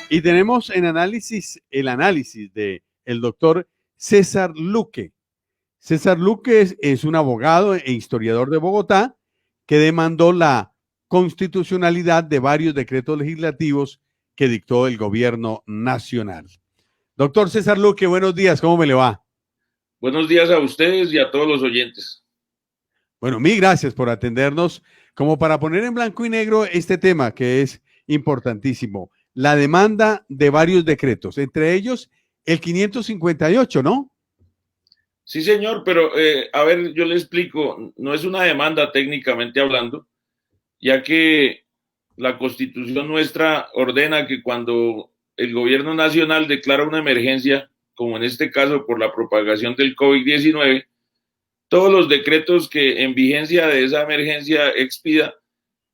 Y tenemos en análisis el análisis de el doctor César Luque. César Luque es un abogado e historiador de Bogotá que demandó la constitucionalidad de varios decretos legislativos que dictó el gobierno nacional. Doctor César Luque, buenos días, ¿cómo me le va? Buenos días a ustedes y a todos los oyentes. Bueno, mil gracias por atendernos, como para poner en blanco y negro este tema que es importantísimo. La demanda de varios decretos, entre ellos el 558, ¿no? Sí, señor, pero a ver, yo le explico, no es una demanda técnicamente hablando, ya que la Constitución nuestra ordena que cuando el gobierno nacional declara una emergencia, como en este caso por la propagación del COVID-19, todos los decretos que en vigencia de esa emergencia expida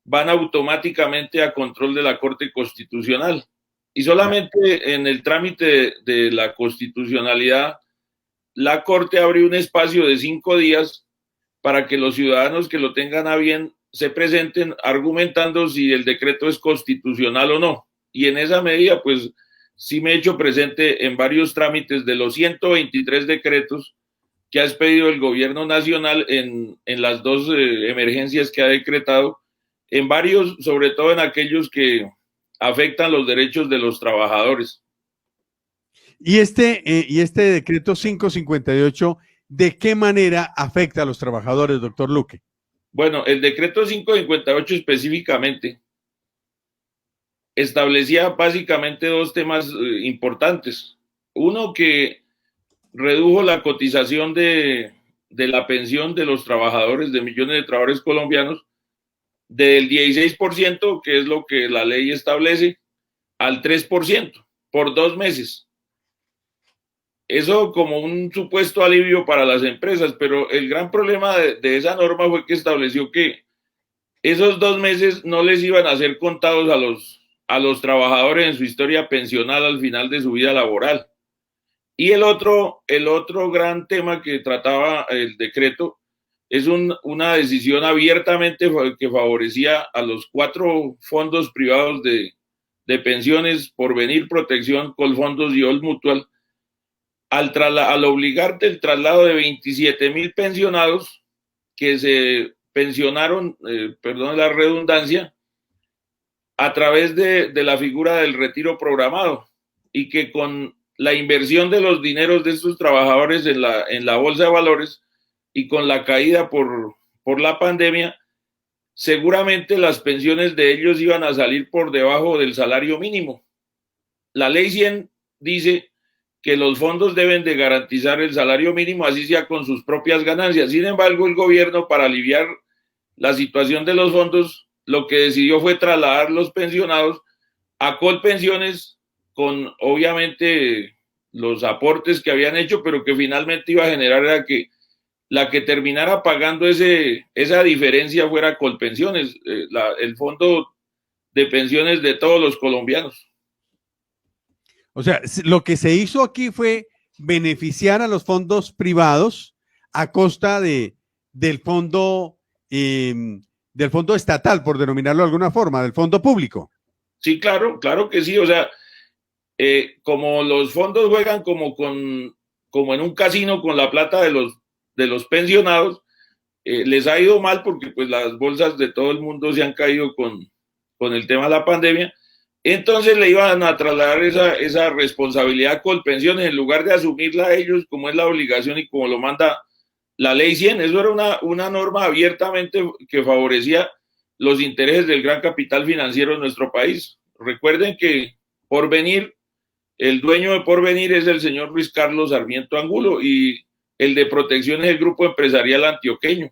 van automáticamente a control de la Corte Constitucional. Y solamente en el trámite de la constitucionalidad, la Corte abre un espacio de 5 días para que los ciudadanos que lo tengan a bien se presenten argumentando si el decreto es constitucional o no. Y en esa medida, pues, sí me he hecho presente en varios trámites de los 123 decretos que ha expedido el gobierno nacional en las dos emergencias que ha decretado, en varios, sobre todo en aquellos que afectan los derechos de los trabajadores. Y este decreto 558, ¿de qué manera afecta a los trabajadores, doctor Luque? Bueno, el decreto 558 específicamente establecía básicamente dos temas importantes. Uno, que redujo la cotización de la pensión de los trabajadores, de millones de trabajadores colombianos, del 16%, que es lo que la ley establece, al 3% por 2 meses. Eso como un supuesto alivio para las empresas, pero el gran problema de esa norma fue que estableció que esos 2 meses no les iban a ser contados a los trabajadores en su historia pensional al final de su vida laboral. Y el otro gran tema que trataba el decreto es una decisión abiertamente que favorecía a los 4 fondos privados de pensiones, Porvenir, Protección, Colfondos y Old Mutual, al obligarte el traslado de 27,000 pensionados que se pensionaron, perdón la redundancia, a través de la figura del retiro programado, y que con la inversión de los dineros de estos trabajadores en la bolsa de valores y con la caída por la pandemia, seguramente las pensiones de ellos iban a salir por debajo del salario mínimo. La ley 100 dice que los fondos deben de garantizar el salario mínimo, así sea con sus propias ganancias. Sin embargo, el gobierno, para aliviar la situación de los fondos, lo que decidió fue trasladar los pensionados a Colpensiones con, obviamente, los aportes que habían hecho, pero que finalmente iba a generar era que la que terminara pagando esa diferencia fuera Colpensiones, el fondo de pensiones de todos los colombianos. O sea, lo que se hizo aquí fue beneficiar a los fondos privados a costa del fondo estatal, por denominarlo de alguna forma, del fondo público. Sí, claro que sí. O sea, como los fondos juegan como en un casino con la plata de los pensionados, les ha ido mal porque pues las bolsas de todo el mundo se han caído con el tema de la pandemia. Entonces le iban a trasladar esa responsabilidad a Colpensiones en lugar de asumirla a ellos como es la obligación y como lo manda la ley 100. Eso era una norma abiertamente que favorecía los intereses del gran capital financiero en nuestro país. Recuerden que Porvenir, el dueño de Porvenir es el señor Luis Carlos Sarmiento Angulo y el de Protección es el grupo empresarial antioqueño.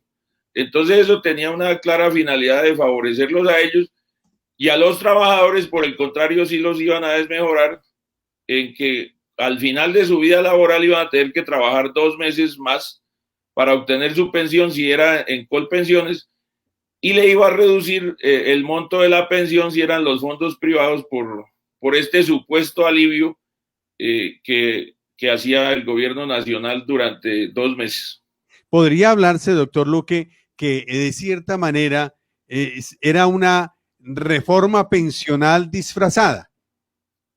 Entonces eso tenía una clara finalidad de favorecerlos a ellos, y a los trabajadores, por el contrario, sí los iban a desmejorar en que al final de su vida laboral iban a tener que trabajar 2 meses más para obtener su pensión si era en Colpensiones, y le iba a reducir el monto de la pensión si eran los fondos privados por este supuesto alivio que hacía el gobierno nacional durante 2 meses. ¿Podría hablarse, doctor Luque, que de cierta manera era una reforma pensional disfrazada?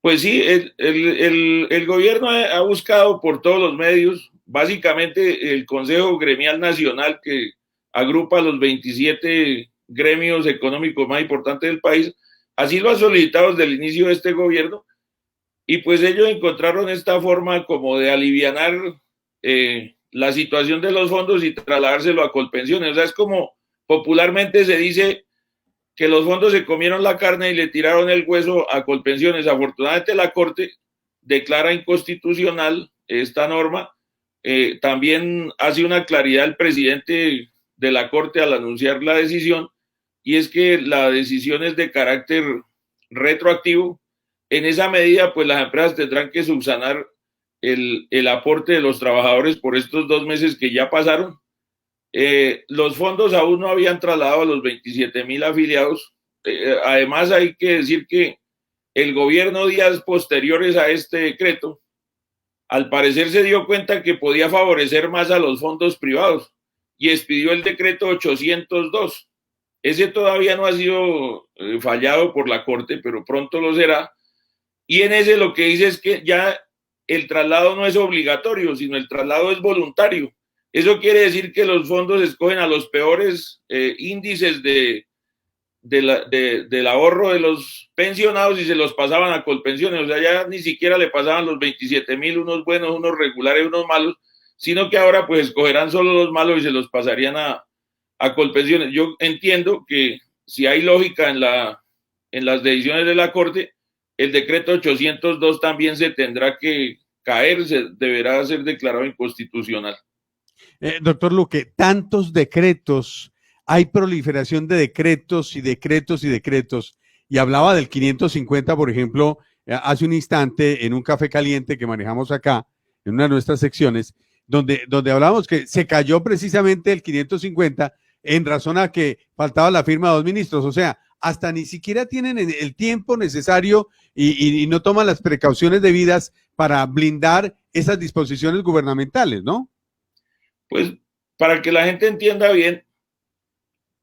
Pues sí, el gobierno ha buscado por todos los medios, básicamente el Consejo Gremial Nacional, que agrupa los 27 gremios económicos más importantes del país, así lo ha solicitado desde el inicio de este gobierno, y pues ellos encontraron esta forma como de alivianar la situación de los fondos y trasladárselo a Colpensiones. O sea, es como popularmente se dice que los fondos se comieron la carne y le tiraron el hueso a Colpensiones. Afortunadamente la Corte declara inconstitucional esta norma. También hace una claridad el presidente de la Corte al anunciar la decisión, y es que la decisión es de carácter retroactivo. En esa medida, pues las empresas tendrán que subsanar el aporte de los trabajadores por estos 2 meses que ya pasaron. Los fondos aún no habían trasladado a los 27,000 afiliados. Además, hay que decir que el gobierno, días posteriores a este decreto, al parecer se dio cuenta que podía favorecer más a los fondos privados y expidió el decreto 802. Ese todavía no ha sido fallado por la Corte, pero pronto lo será. Y en ese lo que dice es que ya el traslado no es obligatorio, sino el traslado es voluntario. Eso quiere decir que los fondos escogen a los peores índices del ahorro de los pensionados y se los pasaban a Colpensiones. O sea, ya ni siquiera le pasaban los 27,000, unos buenos, unos regulares, unos malos, sino que ahora pues escogerán solo los malos y se los pasarían a Colpensiones. Yo entiendo que si hay lógica en las decisiones de la Corte, el decreto 802 también se tendrá que caer, se deberá ser declarado inconstitucional. Doctor Luque, tantos decretos, hay proliferación de decretos y decretos y decretos, y hablaba del 550, por ejemplo, hace un instante en un café caliente que manejamos acá, en una de nuestras secciones, donde hablábamos que se cayó precisamente el 550 en razón a que faltaba la firma de 2 ministros, o sea, hasta ni siquiera tienen el tiempo necesario y no toman las precauciones debidas para blindar esas disposiciones gubernamentales, ¿no? Pues para que la gente entienda bien,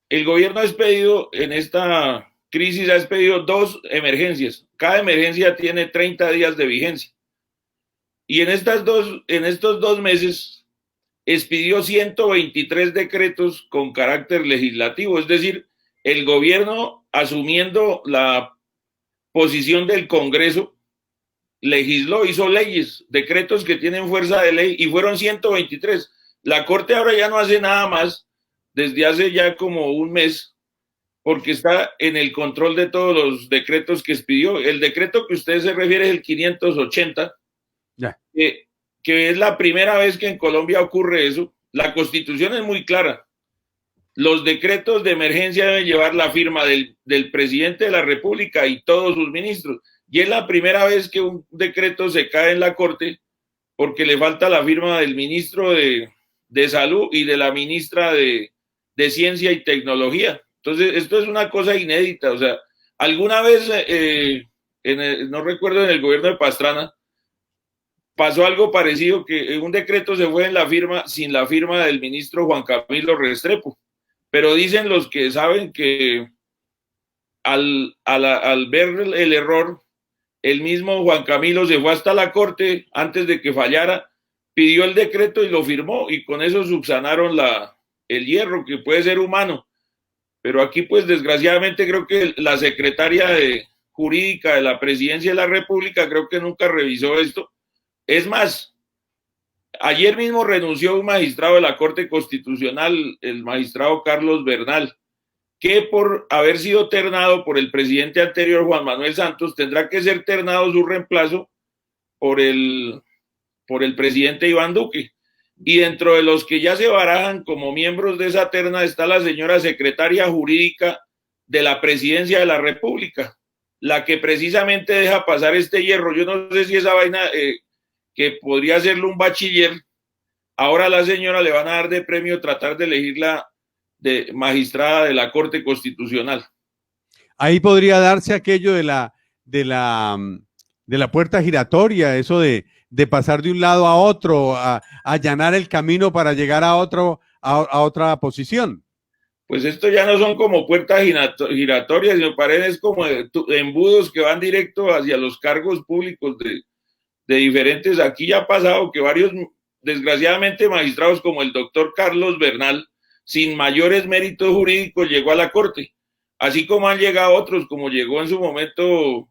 el gobierno ha expedido en esta crisis, ha expedido 2 emergencias. Cada emergencia tiene 30 días de vigencia. Y en estos 2 meses expidió 123 decretos con carácter legislativo, es decir, el gobierno, asumiendo la posición del Congreso, legisló, hizo leyes, decretos que tienen fuerza de ley, y fueron 123. La Corte ahora ya no hace nada más desde hace ya como un mes, porque está en el control de todos los decretos que expidió. El decreto que usted se refiere es el 580, que es la primera vez que en Colombia ocurre eso. La Constitución es muy clara. Los decretos de emergencia deben llevar la firma del presidente de la República y todos sus ministros. Y es la primera vez que un decreto se cae en la Corte porque le falta la firma del ministro de Salud y de la ministra de Ciencia y Tecnología. Entonces, esto es una cosa inédita. O sea, alguna vez, no recuerdo, en el gobierno de Pastrana, pasó algo parecido, que un decreto se fue en la firma, sin la firma del ministro Juan Camilo Restrepo. Pero dicen los que saben que al ver el error, el mismo Juan Camilo se fue hasta la Corte antes de que fallara, pidió el decreto y lo firmó, y con eso subsanaron el hierro, que puede ser humano. Pero aquí, pues, desgraciadamente, creo que la secretaria jurídica de la Presidencia de la República creo que nunca revisó esto. Es más, ayer mismo renunció un magistrado de la Corte Constitucional, el magistrado Carlos Bernal, que por haber sido ternado por el presidente anterior, Juan Manuel Santos, tendrá que ser ternado su reemplazo por el presidente Iván Duque. Y dentro de los que ya se barajan como miembros de esa terna está la señora secretaria jurídica de la Presidencia de la República, la que precisamente deja pasar este hierro. Yo no sé si esa vaina que podría hacerlo un bachiller, ahora a la señora le van a dar de premio tratar de elegirla de magistrada de la Corte Constitucional. Ahí podría darse aquello de la puerta giratoria, eso de pasar de un lado a otro, a allanar el camino para llegar a otra posición. Pues esto ya no son como puertas giratorias, sino parecen como embudos que van directo hacia los cargos públicos de diferentes. Aquí ya ha pasado que varios, desgraciadamente, magistrados como el doctor Carlos Bernal, sin mayores méritos jurídicos, llegó a la corte. Así como han llegado otros, como llegó en su momento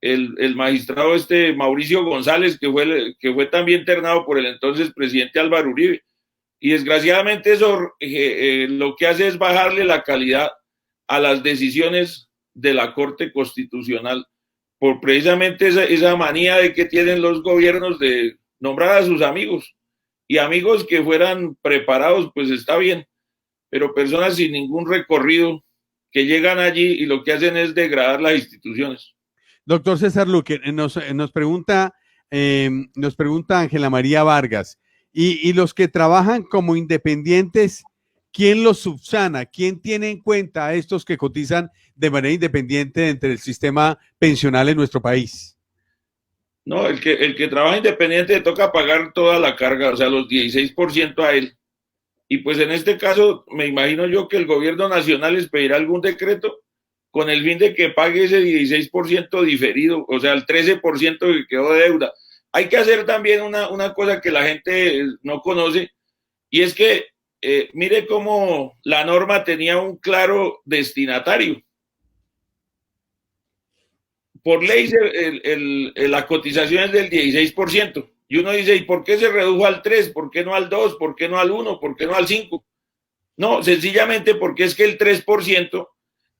el magistrado Mauricio González, que fue también ternado por el entonces presidente Álvaro Uribe. Y desgraciadamente eso lo que hace es bajarle la calidad a las decisiones de la Corte Constitucional por precisamente esa manía de que tienen los gobiernos de nombrar a sus amigos. Y amigos que fueran preparados, pues está bien, pero personas sin ningún recorrido que llegan allí y lo que hacen es degradar las instituciones. Doctor César Luque, nos pregunta Ángela María Vargas, y los que trabajan como independientes, ¿quién los subsana? ¿Quién tiene en cuenta a estos que cotizan de manera independiente entre el sistema pensional en nuestro país? No, el que trabaja independiente le toca pagar toda la carga, o sea, los 16% a él. Y pues en este caso, me imagino yo que el gobierno nacional les pedirá algún decreto con el fin de que pague ese 16% diferido, o sea, el 13% que quedó de deuda. Hay que hacer también una cosa que la gente no conoce, y es que mire cómo la norma tenía un claro destinatario. Por ley la cotización es del 16%. Y uno dice, ¿y por qué se redujo al 3? ¿Por qué no al 2? ¿Por qué no al 1? ¿Por qué no al 5? No, sencillamente porque es que el 3%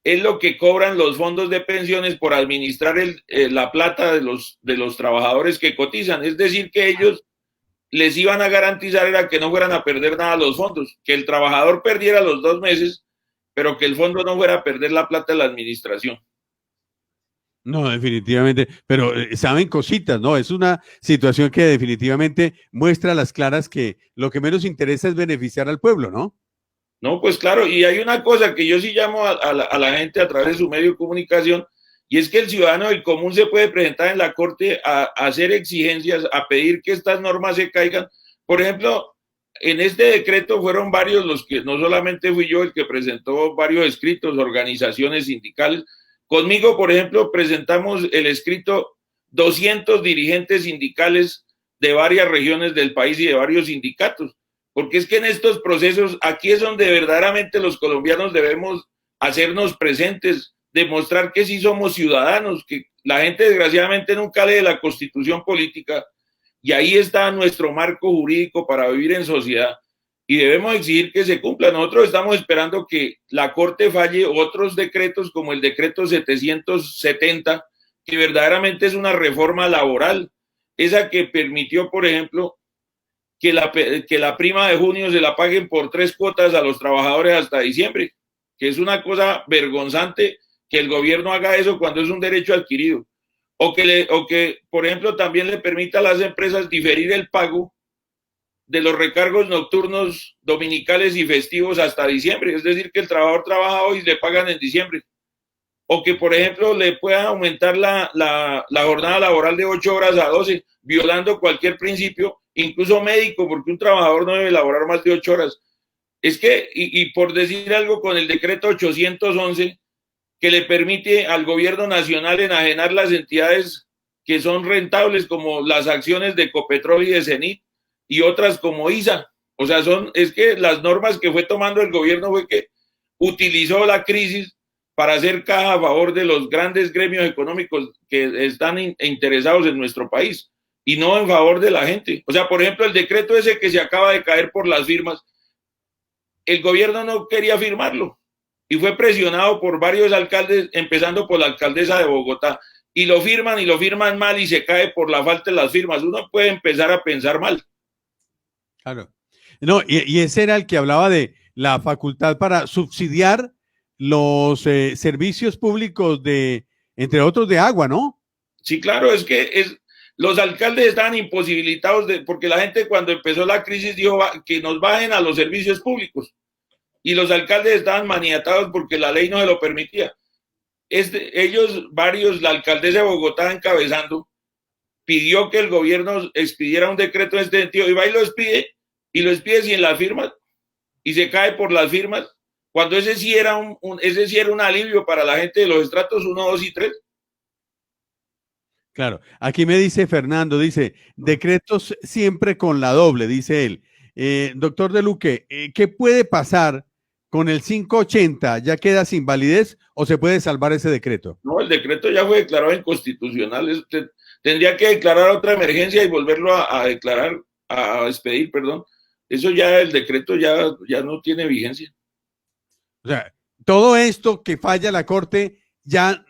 es lo que cobran los fondos de pensiones por administrar la plata de los trabajadores que cotizan. Es decir, que ellos les iban a garantizar era que no fueran a perder nada los fondos, que el trabajador perdiera los 2 meses, pero que el fondo no fuera a perder la plata de la administración. No, definitivamente, pero saben cositas, ¿no? Es una situación que definitivamente muestra a las claras que lo que menos interesa es beneficiar al pueblo, ¿no? No, pues claro, y hay una cosa que yo sí llamo a la gente a través de su medio de comunicación, y es que el ciudadano del común se puede presentar en la corte a hacer exigencias, a pedir que estas normas se caigan. Por ejemplo, en este decreto fueron varios los que, no solamente fui yo el que presentó varios escritos, organizaciones sindicales. Conmigo, por ejemplo, presentamos el escrito 200 dirigentes sindicales de varias regiones del país y de varios sindicatos. Porque es que en estos procesos, aquí es donde verdaderamente los colombianos debemos hacernos presentes, demostrar que sí somos ciudadanos, que la gente desgraciadamente nunca lee la constitución política, y ahí está nuestro marco jurídico para vivir en sociedad, y debemos exigir que se cumpla. Nosotros estamos esperando que la Corte falle otros decretos, como el decreto 770, que verdaderamente es una reforma laboral, esa que permitió, por ejemplo, que la prima de junio se la paguen por 3 cuotas a los trabajadores hasta diciembre, que es una cosa vergonzante que el gobierno haga eso cuando es un derecho adquirido. O que, por ejemplo, también le permita a las empresas diferir el pago de los recargos nocturnos, dominicales y festivos hasta diciembre. Es decir, que el trabajador trabaja hoy y le pagan en diciembre. O que, por ejemplo, le puedan aumentar la jornada laboral de 8 horas a 12, violando cualquier principio, incluso médico, porque un trabajador no debe laborar más de 8 horas. Es que, y por decir algo, con el decreto 811, que le permite al gobierno nacional enajenar las entidades que son rentables, como las acciones de Ecopetrol y de Cenit, y otras como ISA. O sea, es que las normas que fue tomando el gobierno fue que utilizó la crisis para hacer caja a favor de los grandes gremios económicos que están interesados en nuestro país y no en favor de la gente. O sea, por ejemplo, el decreto ese que se acaba de caer por las firmas, el gobierno no quería firmarlo y fue presionado por varios alcaldes, empezando por la alcaldesa de Bogotá, y lo firman mal y se cae por la falta de las firmas. Uno puede empezar a pensar mal. Claro. No, y ese era el que hablaba de la facultad para subsidiar los servicios públicos entre otros, de agua, ¿no? Sí, claro, es que los alcaldes estaban imposibilitados porque la gente cuando empezó la crisis dijo que nos bajen a los servicios públicos, y los alcaldes estaban maniatados porque la ley no se lo permitía. La alcaldesa de Bogotá encabezando, pidió que el gobierno expidiera un decreto en este sentido, y va y lo expide sin las firmas, y se cae por las firmas, cuando ese sí era un alivio para la gente de los estratos 1, 2 y 3. Claro, aquí me dice Fernando, dice, decretos siempre con la doble, dice él. Doctor De Luque, ¿qué puede pasar con el 580? ¿Ya queda sin validez o se puede salvar ese decreto? No, el decreto ya fue declarado inconstitucional. Tendría que declarar otra emergencia y volverlo a declarar, a expedir, perdón. Eso ya, el decreto ya no tiene vigencia. O sea, todo esto que falla la Corte, ya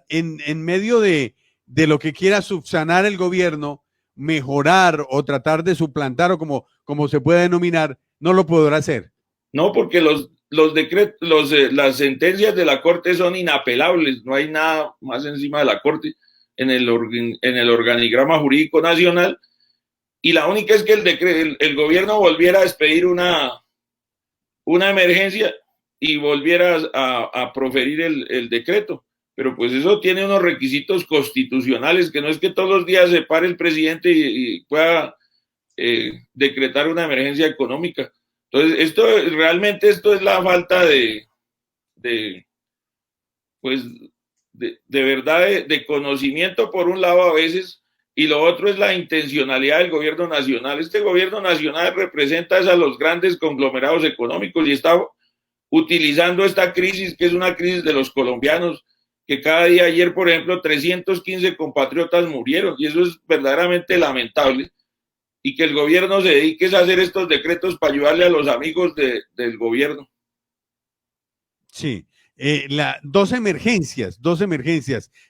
en medio de lo que quiera subsanar el gobierno, mejorar o tratar de suplantar o como se pueda denominar, no lo podrá hacer. No, porque los decretos, las sentencias de la Corte son inapelables, no hay nada más encima de la Corte en el organigrama jurídico nacional, y la única es que el gobierno volviera a expedir una emergencia y volviera a proferir el decreto. Pero pues eso tiene unos requisitos constitucionales, que no es que todos los días se pare el presidente y pueda decretar una emergencia económica. Entonces, realmente esto es la falta pues, de verdad de conocimiento por un lado a veces, y lo otro es la intencionalidad del gobierno nacional. Este gobierno nacional representa a los grandes conglomerados económicos y está utilizando esta crisis, que es una crisis de los colombianos, que cada día, ayer por ejemplo, 315 compatriotas murieron, y eso es verdaderamente lamentable, y que el gobierno se dedique a hacer estos decretos para ayudarle a los amigos del gobierno. Sí, dos emergencias.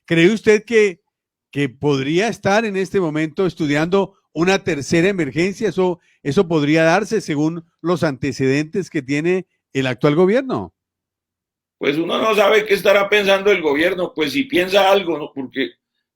¿Cree usted que podría estar en este momento estudiando una tercera emergencia? Eso podría darse según los antecedentes que tiene el actual gobierno. Pues uno no sabe qué estará pensando el gobierno, pues si piensa algo, ¿no? Porque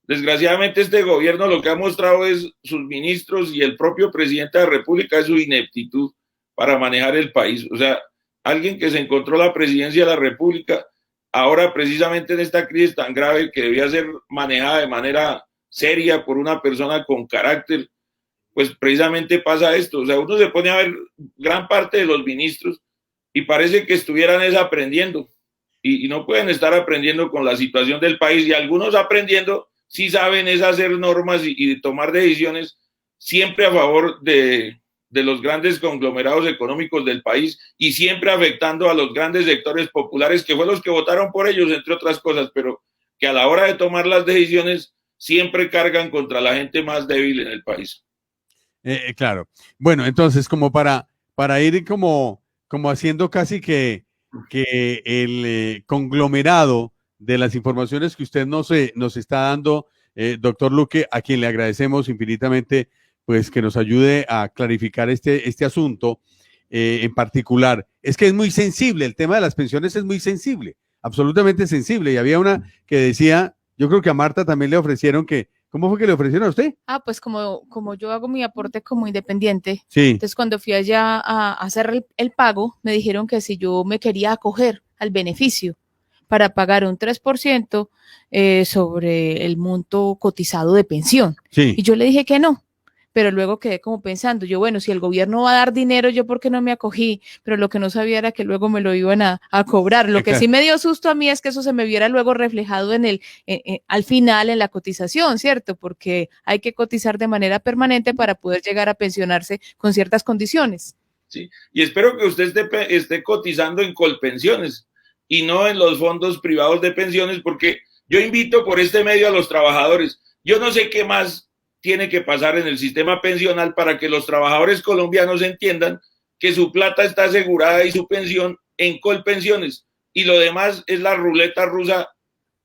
desgraciadamente este gobierno lo que ha mostrado es sus ministros y el propio presidente de la República es su ineptitud para manejar el país. O sea, alguien que se encontró la presidencia de la República, ahora precisamente en esta crisis tan grave que debía ser manejada de manera seria por una persona con carácter, pues precisamente pasa esto. O sea, uno se pone a ver gran parte de los ministros y parece que estuvieran aprendiendo. Y no pueden estar aprendiendo con la situación del país, y algunos aprendiendo sí saben es hacer normas y tomar decisiones siempre a favor de los grandes conglomerados económicos del país y siempre afectando a los grandes sectores populares que fueron los que votaron por ellos, entre otras cosas, pero que a la hora de tomar las decisiones siempre cargan contra la gente más débil en el país. Claro. Bueno, entonces como para ir como haciendo casi que el conglomerado de las informaciones que usted nos está dando, doctor Luque, a quien le agradecemos infinitamente, pues que nos ayude a clarificar este asunto en particular. Es que es muy sensible, el tema de las pensiones es muy sensible, absolutamente sensible. Y había una que decía, yo creo que a Marta también le ofrecieron ¿cómo fue que le ofrecieron a usted? Pues como yo hago mi aporte como independiente, sí. Entonces cuando fui allá a hacer el pago, me dijeron que si yo me quería acoger al beneficio para pagar un 3% sobre el monto cotizado de pensión. Sí. Y yo le dije que no, pero luego quedé como pensando, yo bueno, si el gobierno va a dar dinero, yo por qué no me acogí, pero lo que no sabía era que luego me lo iban a cobrar. Lo que sí me dio susto a mí es que eso se me viera luego reflejado al final en la cotización, ¿cierto? Porque hay que cotizar de manera permanente para poder llegar a pensionarse con ciertas condiciones. Sí, y espero que usted esté cotizando en Colpensiones y no en los fondos privados de pensiones, porque yo invito por este medio a los trabajadores. Yo no sé qué más tiene que pasar en el sistema pensional para que los trabajadores colombianos entiendan que su plata está asegurada y su pensión en Colpensiones, y lo demás es la ruleta rusa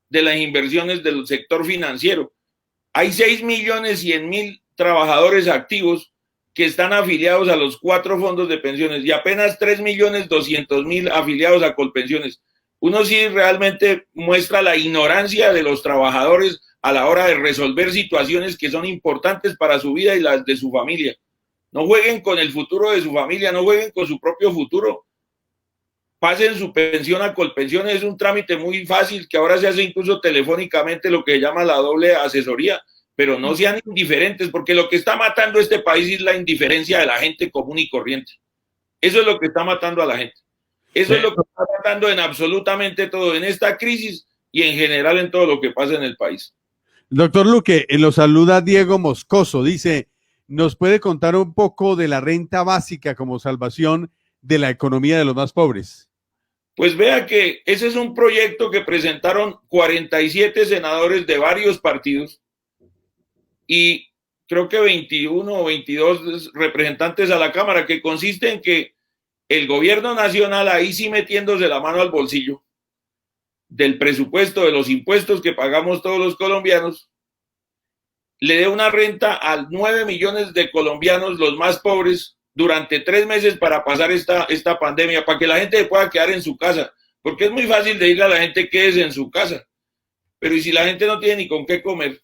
de las inversiones del sector financiero. Hay 6.100.000 trabajadores activos que están afiliados a los 4 fondos de pensiones y apenas 3.200.000 afiliados a Colpensiones. Uno sí realmente muestra la ignorancia de los trabajadores a la hora de resolver situaciones que son importantes para su vida y las de su familia. No jueguen con el futuro de su familia, no jueguen con su propio futuro. Pasen su pensión a Colpensiones, es un trámite muy fácil que ahora se hace incluso telefónicamente, lo que se llama la doble asesoría, pero no sean indiferentes, porque lo que está matando a este país es la indiferencia de la gente común y corriente. Eso es lo que está matando a la gente. Eso es lo que está tratando en absolutamente todo, en esta crisis y en general en todo lo que pasa en el país. Doctor Luque, lo saluda Diego Moscoso. Dice, ¿nos puede contar un poco de la renta básica como salvación de la economía de los más pobres? Pues vea que ese es un proyecto que presentaron 47 senadores de varios partidos y creo que 21 o 22 representantes a la Cámara, que consiste en que el gobierno nacional, ahí sí metiéndose la mano al bolsillo del presupuesto, de los impuestos que pagamos todos los colombianos, le dé una renta a 9 millones de colombianos, los más pobres, durante 3 meses para pasar esta pandemia, para que la gente pueda quedar en su casa, porque es muy fácil decirle a la gente quédese en su casa, pero ¿y si la gente no tiene ni con qué comer?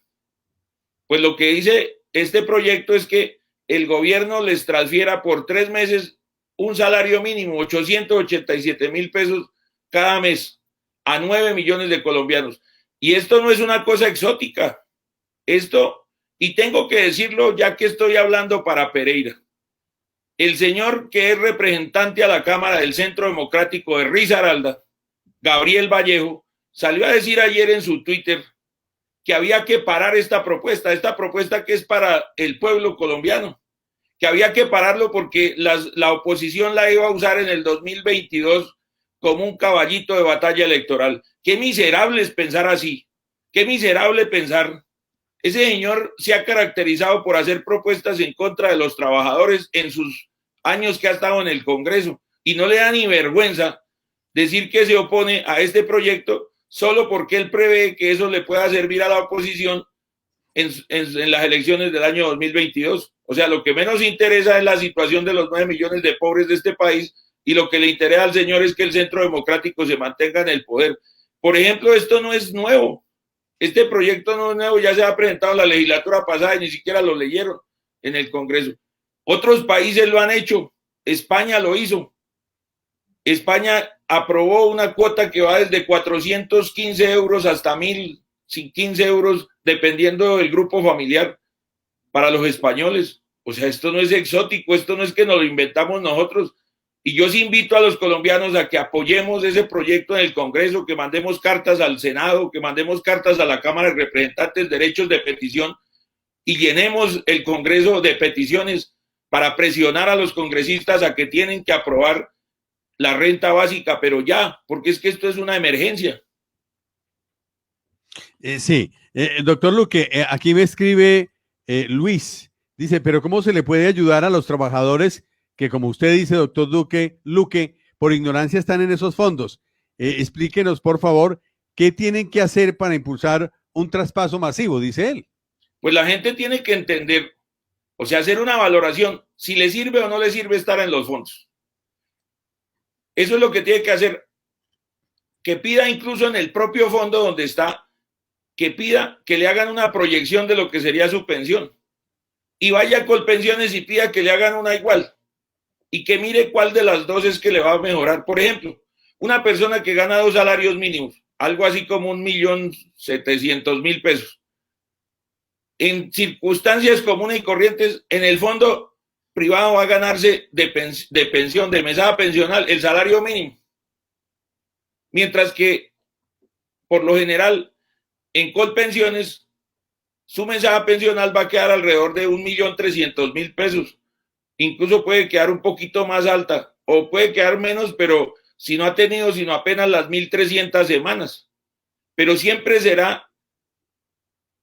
Pues lo que dice este proyecto es que el gobierno les transfiera por 3 meses un salario mínimo, 887,000 pesos cada mes, a 9 millones de colombianos. Y esto no es una cosa exótica. Esto, y tengo que decirlo ya que estoy hablando para Pereira, el señor que es representante a la Cámara del Centro Democrático de Risaralda, Gabriel Vallejo, salió a decir ayer en su Twitter que había que parar esta propuesta que es para el pueblo colombiano, que había que pararlo porque la oposición la iba a usar en el 2022 como un caballito de batalla electoral. Qué miserable es pensar así, qué miserable pensar. Ese señor se ha caracterizado por hacer propuestas en contra de los trabajadores en sus años que ha estado en el Congreso y no le da ni vergüenza decir que se opone a este proyecto solo porque él prevé que eso le pueda servir a la oposición en las elecciones del año 2022. O sea, lo que menos interesa es la situación de los 9 millones de pobres de este país y lo que le interesa al señor es que el Centro Democrático se mantenga en el poder. Por ejemplo, esto no es nuevo. Este proyecto no es nuevo, ya se ha presentado en la legislatura pasada y ni siquiera lo leyeron en el Congreso. Otros países lo han hecho. España lo hizo. España aprobó una cuota que va desde 415 euros hasta 1.015 euros, dependiendo del grupo familiar, para los españoles. O sea, esto no es exótico, esto no es que nos lo inventamos nosotros. Y yo sí invito a los colombianos a que apoyemos ese proyecto en el Congreso, que mandemos cartas al Senado, que mandemos cartas a la Cámara de Representantes, derechos de petición, y llenemos el Congreso de peticiones para presionar a los congresistas a que tienen que aprobar la renta básica, pero ya, porque es que esto es una emergencia. Sí, doctor Luque, aquí me escribe Luis, dice, pero ¿cómo se le puede ayudar a los trabajadores que, como usted dice, doctor Luque, por ignorancia están en esos fondos? Explíquenos, por favor, qué tienen que hacer para impulsar un traspaso masivo, dice él. Pues la gente tiene que entender, o sea, hacer una valoración, si le sirve o no le sirve estar en los fondos. Eso es lo que tiene que hacer, que pida incluso en el propio fondo donde está, que pida que le hagan una proyección de lo que sería su pensión y vaya a Colpensiones y pida que le hagan una igual y que mire cuál de las dos es que le va a mejorar. Por ejemplo, una persona que gana 2 salarios mínimos, algo así como 1.700.000 pesos, en circunstancias comunes y corrientes, en el fondo privado va a ganarse de pensión, de mesada pensional, el salario mínimo. Mientras que, por lo general, en Colpensiones, su mesada pensional va a quedar alrededor de 1.300.000 pesos. Incluso puede quedar un poquito más alta, o puede quedar menos, pero si no ha tenido sino apenas las 1.300 semanas. Pero siempre será,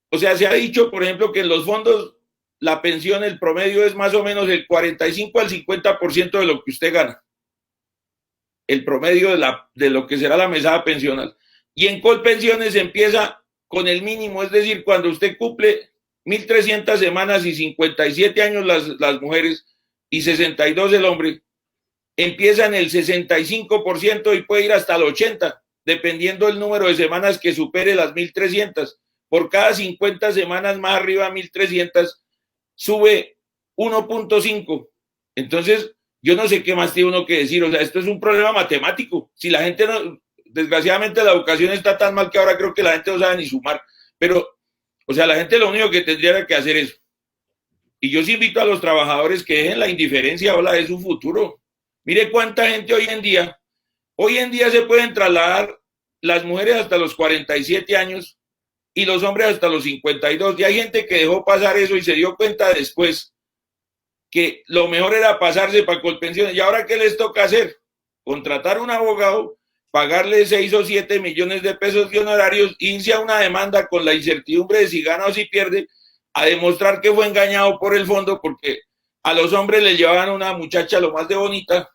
o sea, se ha dicho, por ejemplo, que en los fondos la pensión, el promedio es más o menos el 45 al 50% de lo que usted gana. El promedio de lo que será la mesada pensional. Y en Colpensiones empieza con el mínimo, es decir, cuando usted cumple 1.300 semanas y 57 años las mujeres y 62 el hombre, empieza en el 65% y puede ir hasta el 80%, dependiendo del número de semanas que supere las 1.300. Por cada 50 semanas más arriba de 1.300, sube 1.5. Entonces, yo no sé qué más tiene uno que decir. O sea, esto es un problema matemático. Si la gente no, desgraciadamente la educación está tan mal que ahora creo que la gente no sabe ni sumar. Pero, o sea, la gente lo único que tendría que hacer es, y yo sí invito a los trabajadores que dejen la indiferencia o la de su futuro. Mire cuánta gente hoy en día Hoy en día se pueden trasladar las mujeres hasta los 47 años y los hombres hasta los 52. Y hay gente que dejó pasar eso y se dio cuenta después que lo mejor era pasarse para Colpensiones. ¿Y ahora qué les toca hacer? Contratar un abogado, pagarle 6 o 7 millones de pesos de honorarios, irse a una demanda con la incertidumbre de si gana o si pierde, a demostrar que fue engañado por el fondo, porque a los hombres les llevaban una muchacha lo más de bonita,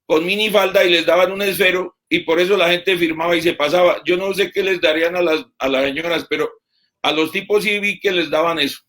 con minifalda, y les daban un esfero, y por eso la gente firmaba y se pasaba. Yo no sé qué les darían a las señoras, pero a los tipos sí vi que les daban eso.